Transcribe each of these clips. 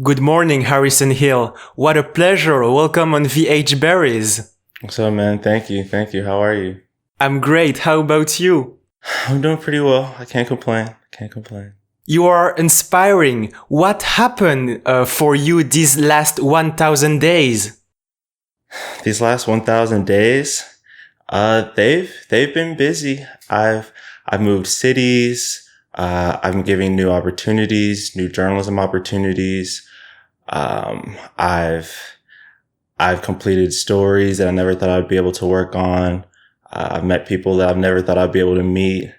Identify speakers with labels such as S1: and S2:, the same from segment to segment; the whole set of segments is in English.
S1: Good morning, Harrison Hill. What a pleasure. Welcome on VH Berries.
S2: What's up, man? Thank you. Thank you. How are you?
S1: I'm great. How about you?
S2: I'm doing pretty well. I can't complain.
S1: You are inspiring. What happened for you these last 1,000 days?
S2: These last 1,000 days, they've been busy. I've moved cities. I'm giving new opportunities, new journalism opportunities. I've completed stories that I never thought I'd be able to work on. I've met people that I've never thought I'd be able to meet.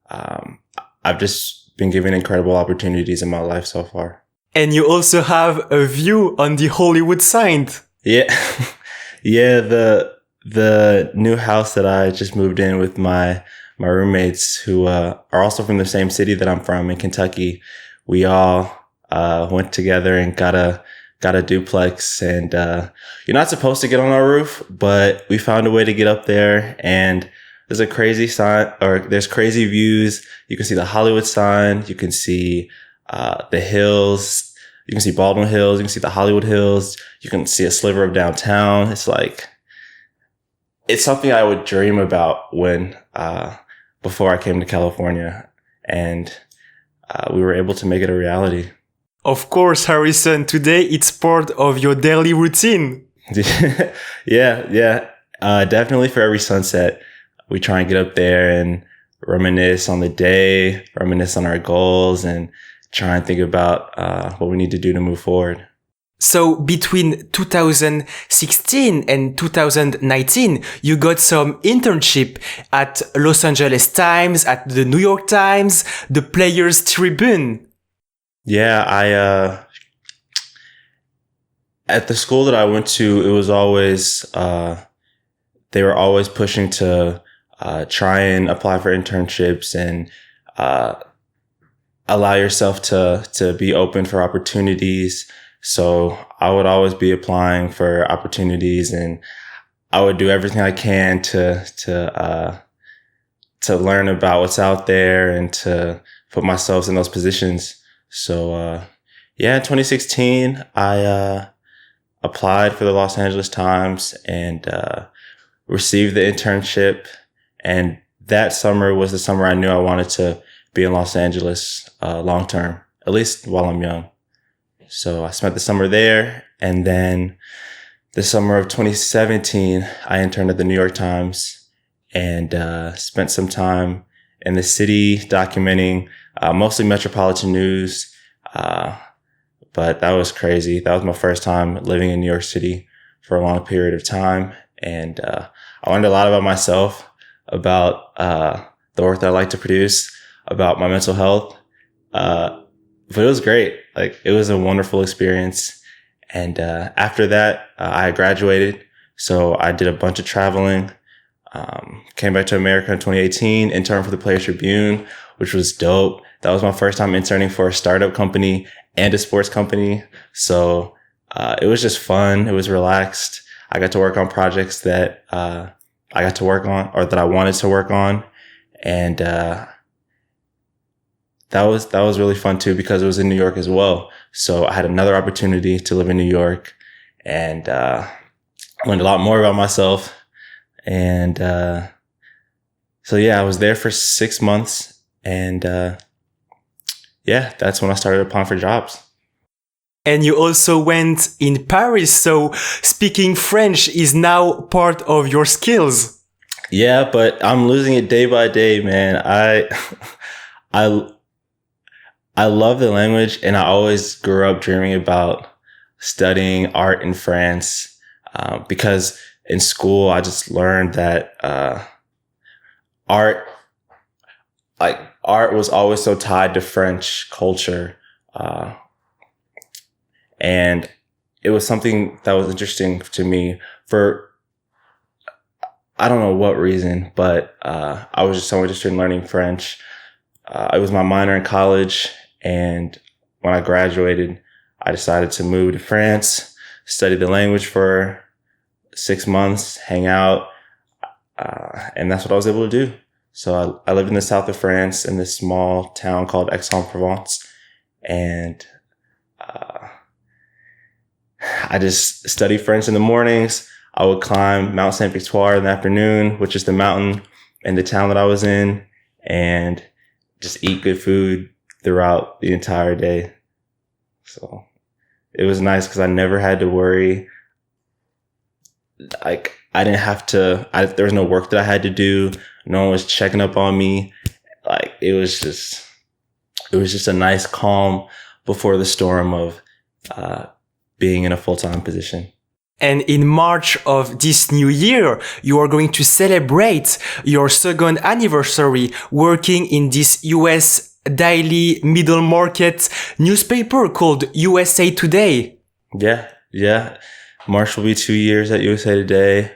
S2: I've just been given incredible opportunities in my life so far.
S1: And you also have a view on the Hollywood sign.
S2: Yeah. Yeah. The new house that I just moved in with my roommates who, are also from the same city that I'm from in Kentucky. We all, went together and got a duplex, and you're not supposed to get on our roof, but we found a way to get up there, and there's a crazy sign, or there's crazy views. You can see the Hollywood sign, you can see the hills, you can see Baldwin Hills, you can see the Hollywood Hills, you can see a sliver of downtown. It's something I would dream about when before I came to California, and we were able to make it a reality.
S1: Of course, Harrison, today it's part of your daily routine.
S2: Yeah. Definitely for every sunset, we try and get up there and reminisce on the day, reminisce on our goals, and try and think about what we need to do to move forward.
S1: So between 2016 and 2019, you got some internship at Los Angeles Times, at the New York Times, the Players Tribune.
S2: Yeah, at the school that I went to, it was always, they were always pushing to, try and apply for internships and, allow yourself to be open for opportunities. So I would always be applying for opportunities, and I would do everything I can to learn about what's out there and to put myself in those positions. So, in 2016, I, applied for the Los Angeles Times and, received the internship. And that summer was the summer I knew I wanted to be in Los Angeles, long term, at least while I'm young. So I spent the summer there. And then the summer of 2017, I interned at the New York Times and, spent some time in the city documenting mostly metropolitan news. But that was crazy. That was my first time living in New York City for a long period of time. And I learned a lot about myself, about the work that I like to produce, about my mental health. But it was great. It was a wonderful experience. And after that, I graduated. So I did a bunch of traveling. Came back to America in 2018, interned for the Players Tribune, which was dope. That was my first time interning for a startup company and a sports company. So it was just fun. It was relaxed. I got to work on projects that I got to work on, or that I wanted to work on. And that was really fun too, because it was in New York as well. So I had another opportunity to live in New York, and learned a lot more about myself. And I was there for 6 months, and that's when I started applying for jobs.
S1: And you also went in Paris, so speaking French is now part of your skills.
S2: Yeah, but I'm losing it day by day, man. I love the language, and I always grew up dreaming about studying art in France, because in school I just learned that art was always so tied to French culture, and it was something that was interesting to me for, I don't know what reason, but I was just so interested in learning French. It was my minor in college, and when I graduated, I decided to move to France, study the language for 6 months, hang out, and that's what I was able to do. So I lived in the south of France in this small town called Aix-en-Provence, and I just studied French in the mornings. I would climb Mount Saint Victoire in the afternoon, which is the mountain in the town that I was in, and just eat good food throughout the entire day. So it was nice because I never had to worry. Like, I didn't have to, there was no work that I had to do. No one was checking up on me. Like, it was just a nice calm before the storm of being in a full-time position.
S1: And in March of this new year, you are going to celebrate your second anniversary working in this US daily middle market newspaper called USA Today.
S2: Yeah. March will be 2 years at USA Today,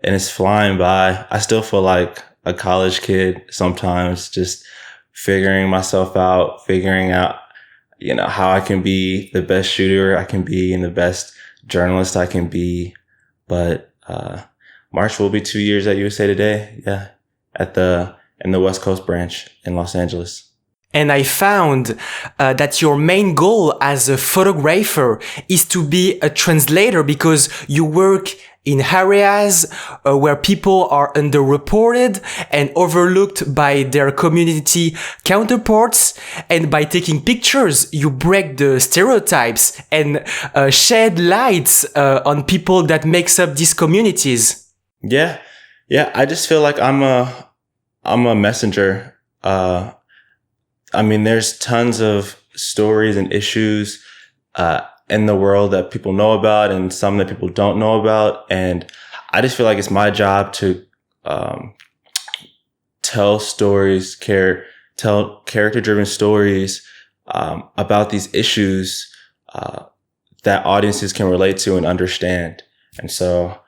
S2: and it's flying by. I still feel like a college kid sometimes, just figuring myself out, figuring out, how I can be the best shooter I can be and the best journalist I can be. But March will be 2 years at USA Today. Yeah, in the West Coast branch in Los Angeles.
S1: And I found that your main goal as a photographer is to be a translator because you work in areas where people are underreported and overlooked by their community counterparts. And by taking pictures, you break the stereotypes and shed lights on people that makes up these communities.
S2: Yeah. I just feel like I'm a messenger. There's tons of stories and issues in the world that people know about and some that people don't know about. And I just feel like it's my job to tell stories, tell character-driven stories about these issues that audiences can relate to and understand. And so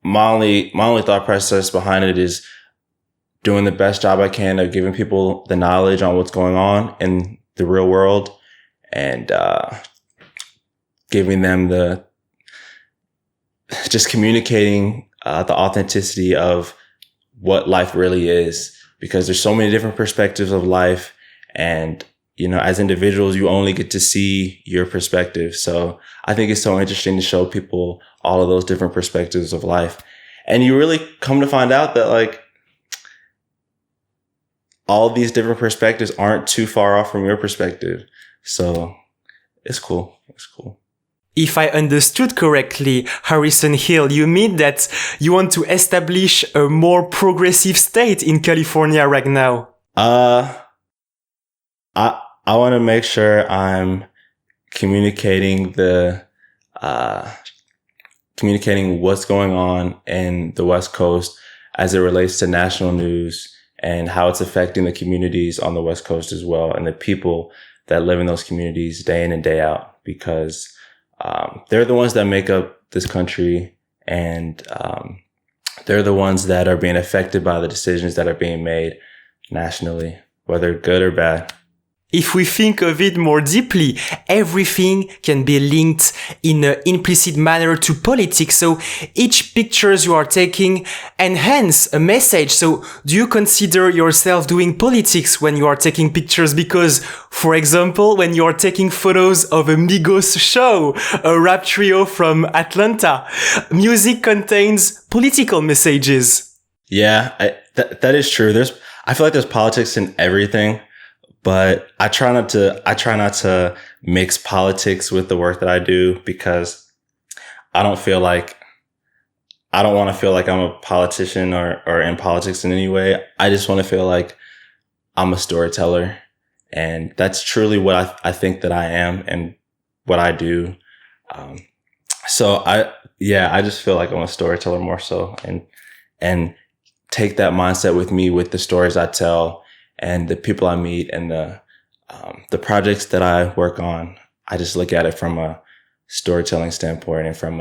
S2: my only thought process behind it is doing the best job I can of giving people the knowledge on what's going on in the real world and giving them just communicating the authenticity of what life really is, because there's so many different perspectives of life. And, as individuals, you only get to see your perspective. So I think it's so interesting to show people all of those different perspectives of life. And you really come to find out that, like, all these different perspectives aren't too far off from your perspective. So it's cool.
S1: If I understood correctly, Harrison Hill, you mean that you want to establish a more progressive state in California right now?
S2: I want to make sure I'm communicating communicating what's going on in the West Coast as it relates to national news and how it's affecting the communities on the West Coast as well, and the people that live in those communities day in and day out, because they're the ones that make up this country, and they're the ones that are being affected by the decisions that are being made nationally, whether good or bad.
S1: If we think of it more deeply, everything can be linked in an implicit manner to politics. So each pictures you are taking enhance a message. So do you consider yourself doing politics when you are taking pictures? Because, for example, when you are taking photos of a Migos show, a rap trio from Atlanta, music contains political messages.
S2: Yeah, that is true. I feel like there's politics in everything. But I try not to mix politics with the work that I do, because I don't want to feel like I'm a politician or in politics in any way. I just want to feel like I'm a storyteller, and that's truly what I think that I am and what I do. So I just feel like I'm a storyteller more so, and take that mindset with me with the stories I tell and the people I meet and the projects that I work on. I just look at it from a storytelling standpoint and from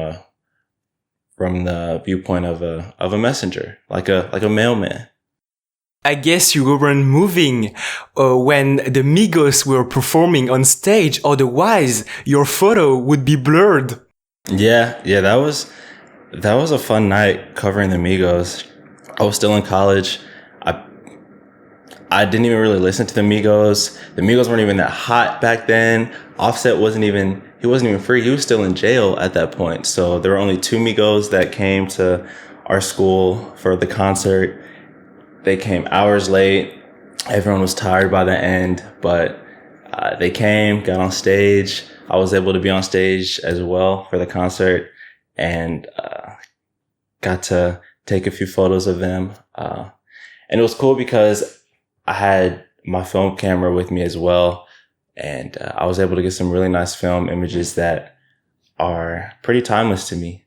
S2: the viewpoint of a messenger, like a mailman.
S1: I guess you weren't moving when the Migos were performing on stage. Otherwise, your photo would be blurred.
S2: Yeah, that was a fun night covering the Migos. I was still in college. I didn't even really listen to the Migos. The Migos weren't even that hot back then. Offset wasn't even free. He was still in jail at that point. So there were only 2 Migos that came to our school for the concert. They came hours late. Everyone was tired by the end, but they came, got on stage. I was able to be on stage as well for the concert, and got to take a few photos of them. And it was cool because I had my film camera with me as well, and I was able to get some really nice film images that are pretty timeless to me.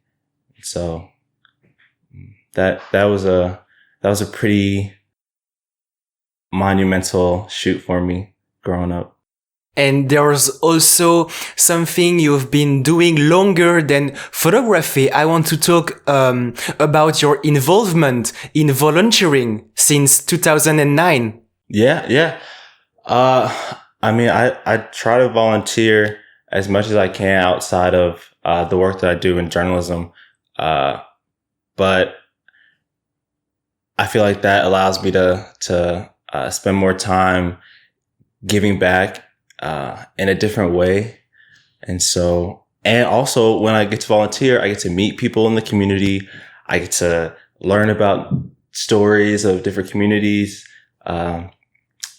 S2: So that was a pretty monumental shoot for me growing up.
S1: And there's also something you've been doing longer than photography. I want to talk about your involvement in volunteering since 2009.
S2: Yeah. I mean, I try to volunteer as much as I can outside of the work that I do in journalism. But I feel like that allows me to spend more time giving back in a different way. And also when I get to volunteer, I get to meet people in the community. I get to learn about stories of different communities.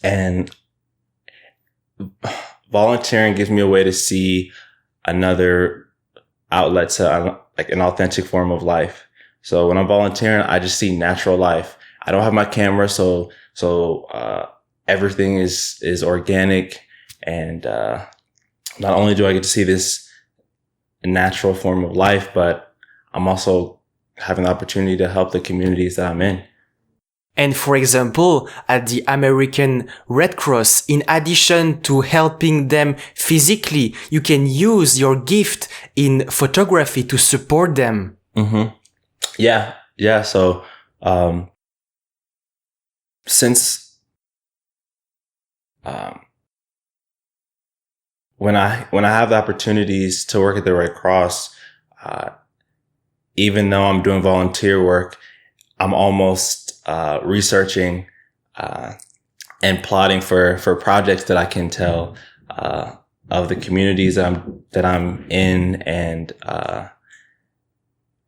S2: And volunteering gives me a way to see another outlet to like an authentic form of life. So when I'm volunteering, I just see natural life. I don't have my camera, so everything is organic. And not only do I get to see this natural form of life, but I'm also having the opportunity to help the communities that I'm in.
S1: And for example, at the American Red Cross, in addition to helping them physically, you can use your gift in photography to support them.
S2: Mm-hmm. Yeah. So, since, when I have the opportunities to work at the Red Cross, even though I'm doing volunteer work, I'm almost researching and plotting for projects that I can tell of the communities that I'm in, and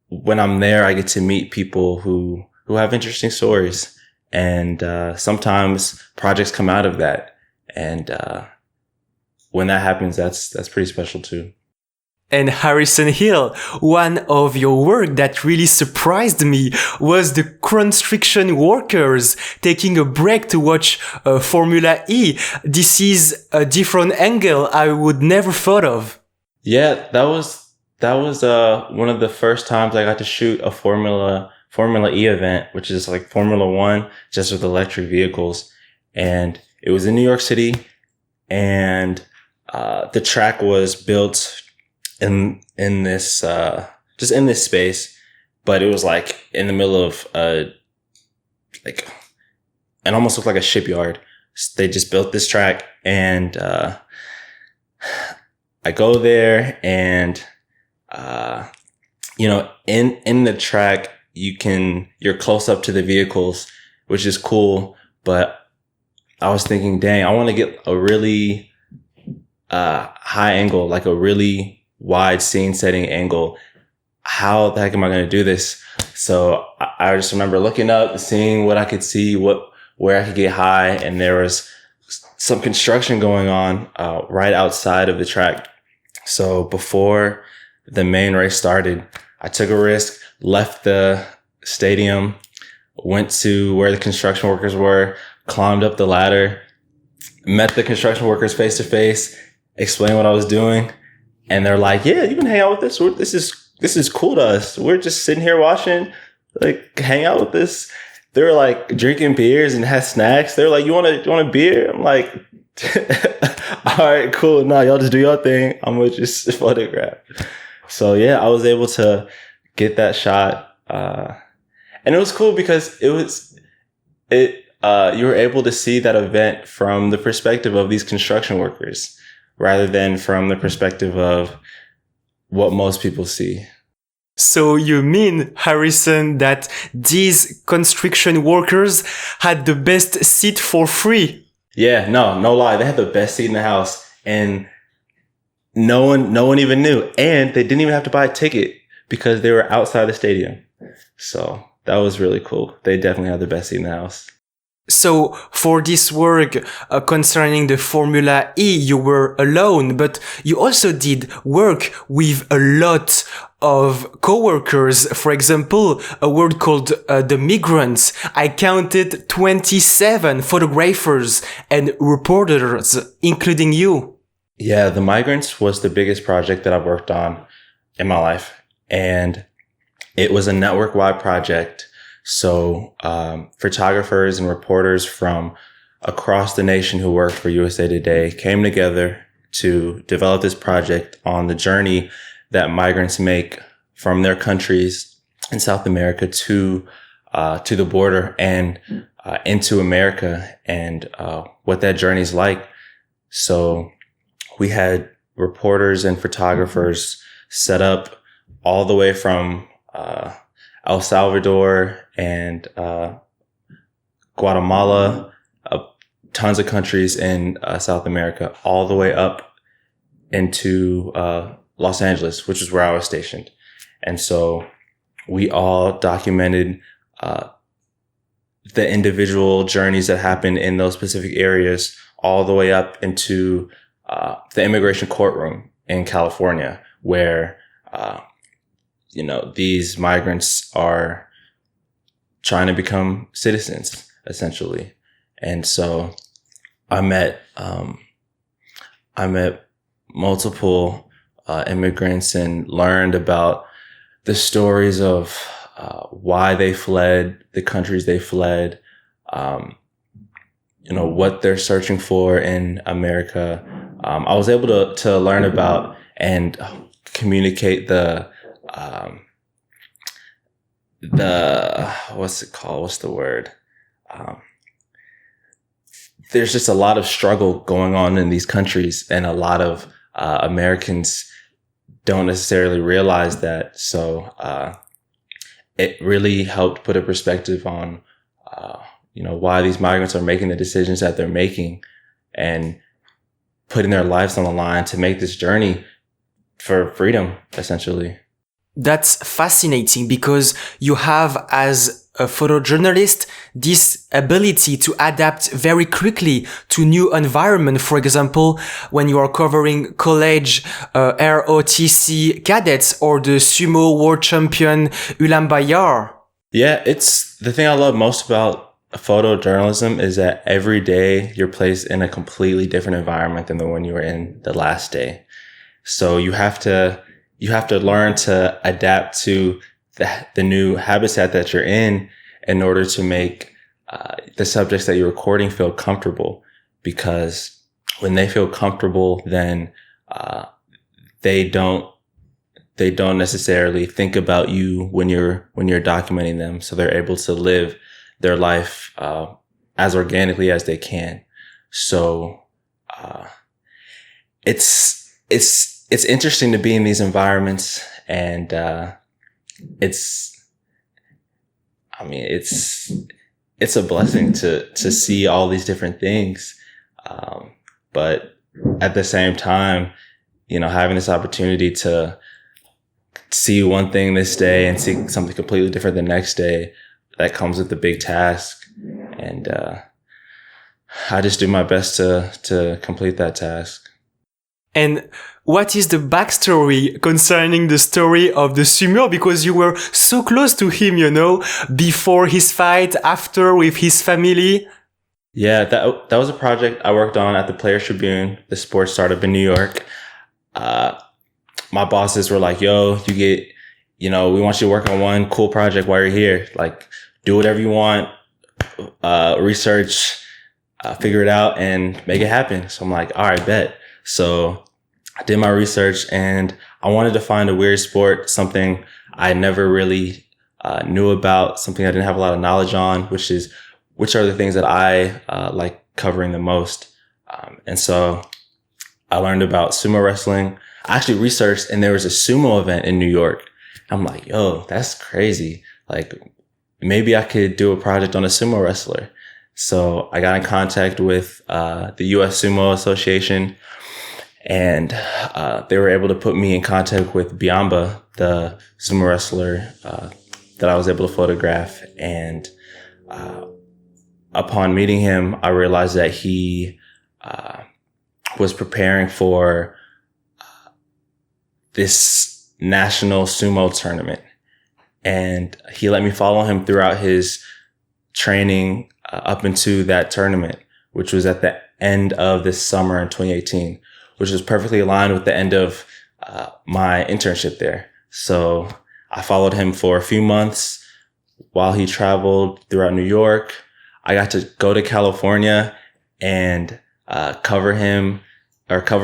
S2: when I'm there, I get to meet people who have interesting stories, and sometimes projects come out of that, and when that happens, that's pretty special too.
S1: And Harrison Hill, one of your work that really surprised me was the construction workers taking a break to watch Formula E. This is a different angle I would never thought of.
S2: Yeah, that was one of the first times I got to shoot a Formula E event, which is like Formula One, just with electric vehicles. And it was in New York City, and the track was built in this just in this space, but it was like in the middle of like it almost looked like a shipyard. They just built this track, and I go there, and in the track you're close up to the vehicles, which is cool. But I was thinking, dang, I want to get a really high angle, like a really wide scene setting angle. How the heck am I going to do this? So I just remember looking up, seeing what I could see, where I could get high. And there was some construction going on right outside of the track. So before the main race started, I took a risk, left the stadium, went to where the construction workers were, climbed up the ladder, met the construction workers face to face, explained what I was doing. And they're like, yeah, you can hang out with us. This is cool to us. We're just sitting here watching, like, hang out with this. They were like drinking beers and had snacks. They're like, you want a beer? I'm like, all right, cool. No, y'all just do your thing. I'm gonna just photograph. So yeah, I was able to get that shot. And it was cool because you were able to see that event from the perspective of these construction workers, rather than from the perspective of what most people see.
S1: So you mean, Harrison, that these construction workers had the best seat for free?
S2: Yeah, no lie. They had the best seat in the house, and no one even knew. And they didn't even have to buy a ticket because they were outside the stadium. So that was really cool. They definitely had the best seat in the house.
S1: So for this work concerning the Formula E, you were alone, but you also did work with a lot of co-workers. For example, a word called the migrants. I counted 27 photographers and reporters, including you.
S2: Yeah, the migrants was the biggest project that I've worked on in my life. And it was a network-wide project. So photographers and reporters from across the nation who worked for USA Today came together to develop this project on the journey that migrants make from their countries in South America to the border and into America, and what that journey is like. So we had reporters and photographers set up all the way from El Salvador and Guatemala, tons of countries in South America, all the way up into Los Angeles, which is where I was stationed. And so we all documented the individual journeys that happened in those specific areas, all the way up into the immigration courtroom in California, where these migrants are trying to become citizens, essentially. And so I met multiple immigrants and learned about the stories of why they fled, the countries they fled, what they're searching for in America. I was able to learn about and communicate the what's it called? What's the word? There's just a lot of struggle going on in these countries, and a lot of Americans don't necessarily realize that. So it really helped put a perspective on why these migrants are making the decisions that they're making and putting their lives on the line to make this journey for freedom, essentially.
S1: That's fascinating because you have, as a photojournalist, this ability to adapt very quickly to new environment. For example, when you are covering college ROTC cadets or the sumo world champion Ulan Bayar.
S2: Yeah, it's the thing I love most about photojournalism is that every day you're placed in a completely different environment than the one you were in the last day. So you have to learn to adapt to the new habitat that you're in order to make the subjects that you're recording feel comfortable. Because when they feel comfortable, then they don't necessarily think about you when you're documenting them. So they're able to live their life as organically as they can. So it's interesting to be in these environments, and it's a blessing to see all these different things. But at the same time, having this opportunity to see one thing this day and see something completely different the next day, that comes with a big task. And I just do my best to complete that task.
S1: And what is the backstory concerning the story of the sumo? Because you were so close to him, before his fight, after, with his family.
S2: Yeah, that was a project I worked on at the Players Tribune, the sports startup in New York. My bosses were like, yo, we want you to work on one cool project while you're here. Like, do whatever you want, research, figure it out and make it happen. So I'm like, all right, bet. So I did my research and I wanted to find a weird sport, something I never really knew about, something I didn't have a lot of knowledge on, which are the things that I like covering the most. And so I learned about sumo wrestling. I actually researched, and there was a sumo event in New York. I'm like, yo, that's crazy. Like, maybe I could do a project on a sumo wrestler. So I got in contact with the U.S. Sumo Association, and they were able to put me in contact with Biamba, the sumo wrestler that I was able to photograph. And upon meeting him, I realized that he was preparing for this national sumo tournament. And he let me follow him throughout his training up into that tournament, which was at the end of this summer in 2018, which was perfectly aligned with the end of my internship there. So I followed him for a few months while he traveled throughout New York. I got to go to California and cover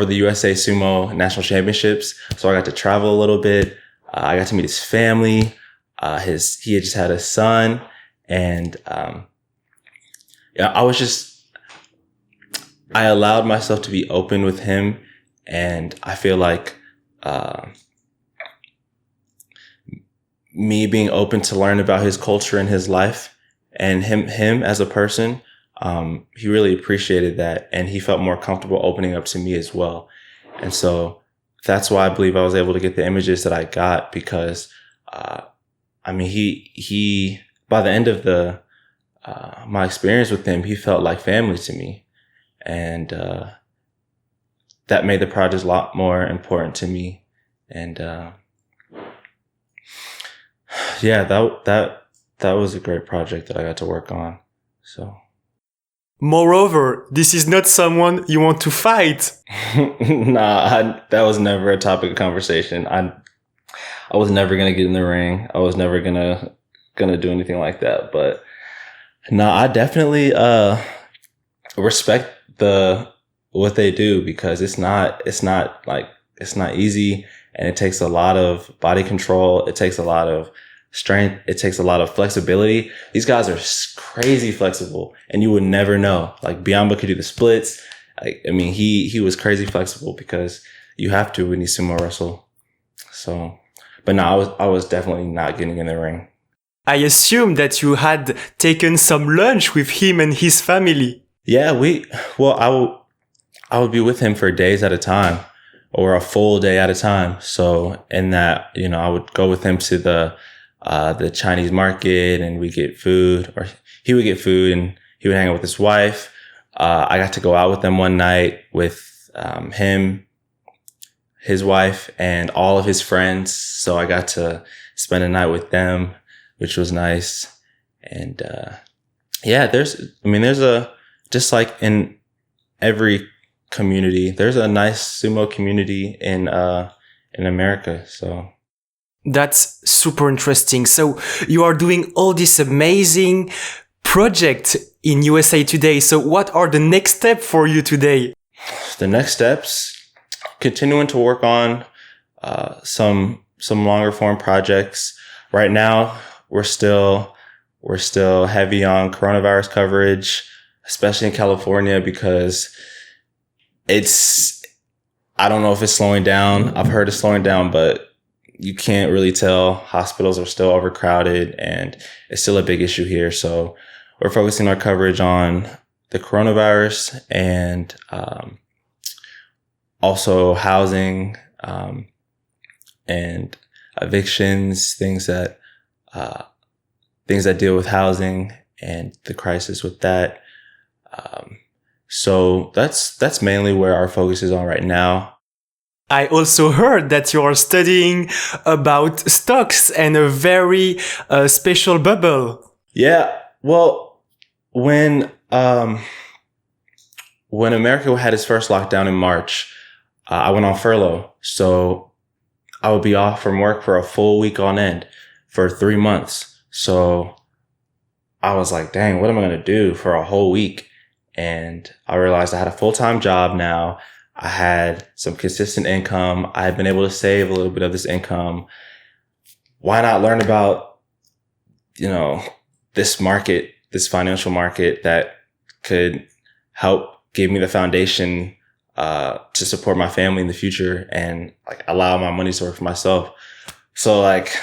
S2: the USA Sumo National Championships. So I got to travel a little bit. I got to meet his family. He had just had a son, and I allowed myself to be open with him, and I feel like me being open to learn about his culture and his life and him as a person, he really appreciated that, and he felt more comfortable opening up to me as well. And so that's why I believe I was able to get the images that I got, because he by the end of my experience with him, he felt like family to me, and that made the project a lot more important to me. And yeah, that was a great project that I got to work on. So,
S1: moreover, this is not someone you want to fight.
S2: Nah, that was never a topic of conversation. I was never gonna get in the ring. I was never gonna do anything like that. But no, I definitely respect what they do, because it's not easy, and it takes a lot of body control. It takes a lot of strength. It takes a lot of flexibility. These guys are crazy flexible, and you would never know. Like, Biamba could do the splits. He was crazy flexible, because you have to when you sumo wrestle. So, but no, I was definitely not getting in the ring.
S1: I assume that you had taken some lunch with him and his family.
S2: Yeah, I would be with him for days at a time, or a full day at a time. So in that, I would go with him to the Chinese market, and we get food, or he would get food, and he would hang out with his wife. I got to go out with them one night with him, his wife, and all of his friends. So I got to spend a night with them, which was nice. And yeah, just like in every community, there's a nice sumo community in America. So
S1: that's super interesting. So you are doing all this amazing project in USA today. So what are the next steps for you today?
S2: The next steps, continuing to work on some longer form projects. Right now, we're still heavy on coronavirus coverage, especially in California, because I don't know if it's slowing down. I've heard it's slowing down, but you can't really tell. Hospitals are still overcrowded, and it's still a big issue here. So we're focusing our coverage on the coronavirus, and also housing, and evictions, things that deal with housing and the crisis with that. So that's mainly where our focus is on right now.
S1: I also heard that you are studying about stocks and a very special bubble.
S2: Yeah. Well, when America had its first lockdown in March, I went on furlough. So I would be off from work for a full week on end for 3 months. So I was like, dang, what am I going to do for a whole week? And I realized I had a full-time job now. I had some consistent income. I had been able to save a little bit of this income. Why not learn about, this market, this financial market that could help give me the foundation to support my family in the future, and allow my money to work for myself. So like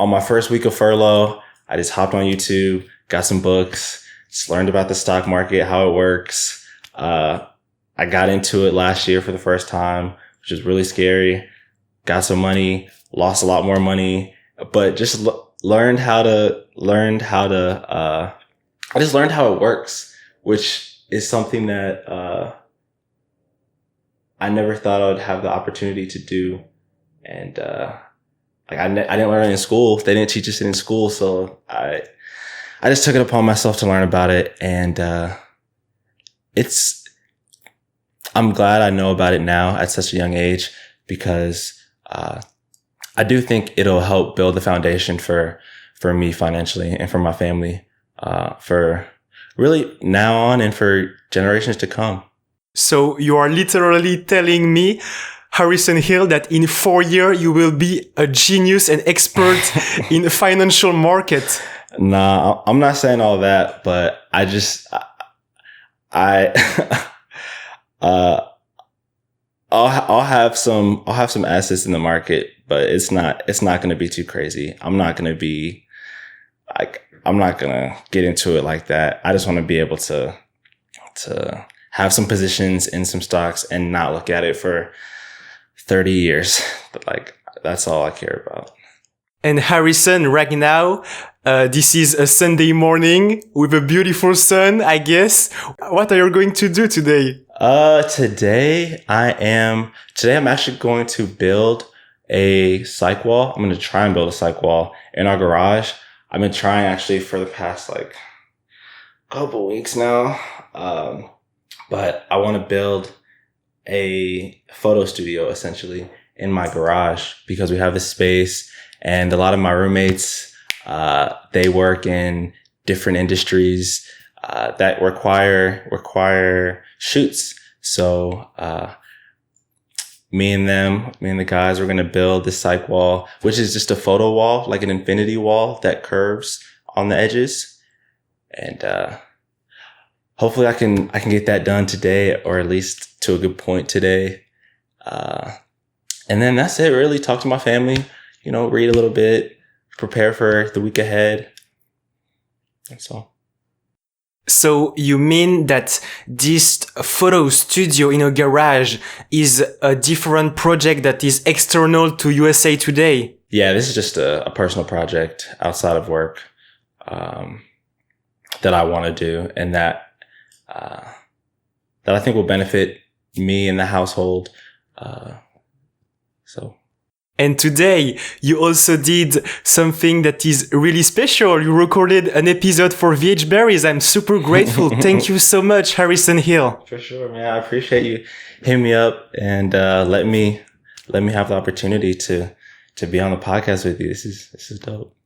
S2: on my first week of furlough, I just hopped on YouTube, got some books, just learned about the stock market, how it works. I got into it last year for the first time, which was really scary. Got some money, lost a lot more money, but just learned how I just learned how it works, which is something that, I never thought I would have the opportunity to do. And, I didn't learn it in school. They didn't teach us it in school. So I just took it upon myself to learn about it. And, I'm glad I know about it now at such a young age because, I do think it'll help build the foundation for me financially and for my family, for really now on and for generations to come.
S1: So you are literally telling me, Harrison Hill, that in 4 years you will be a genius and expert in the financial market.
S2: Nah, I'm not saying all that, but I'll have some assets in the market, but it's not going to be too crazy. I'm not going to get into it like that. I just want to be able to have some positions in some stocks and not look at it for 30 years. But like, that's all I care about.
S1: And Harrison, right now, this is a Sunday morning with a beautiful sun, I guess. What are you going to do today?
S2: Today I'm actually going to build a cyc wall. I'm going to try and build a cyc wall in our garage. I've been trying actually for the past like couple weeks now. But I want to build a photo studio essentially in my garage because we have this space and a lot of my roommates, they work in different industries, that require shoots. So, me and the guys, we're going to build this cyc wall, which is just a photo wall, like an infinity wall that curves on the edges. And, hopefully I can get that done today, or at least to a good point today. And then that's it, really. Talk to my family, read a little bit, prepare for the week ahead. That's all.
S1: So you mean that this photo studio in a garage is a different project that is external to USA Today?
S2: Yeah, this is just a personal project outside of work, that I want to do, and that I think will benefit me and the household.
S1: And today you also did something that is really special. You recorded an episode for VH Berries. I'm super grateful. Thank you so much, Harrison Hill.
S2: For sure, man. I appreciate you hitting me up and let me have the opportunity to be on the podcast with you. This is dope.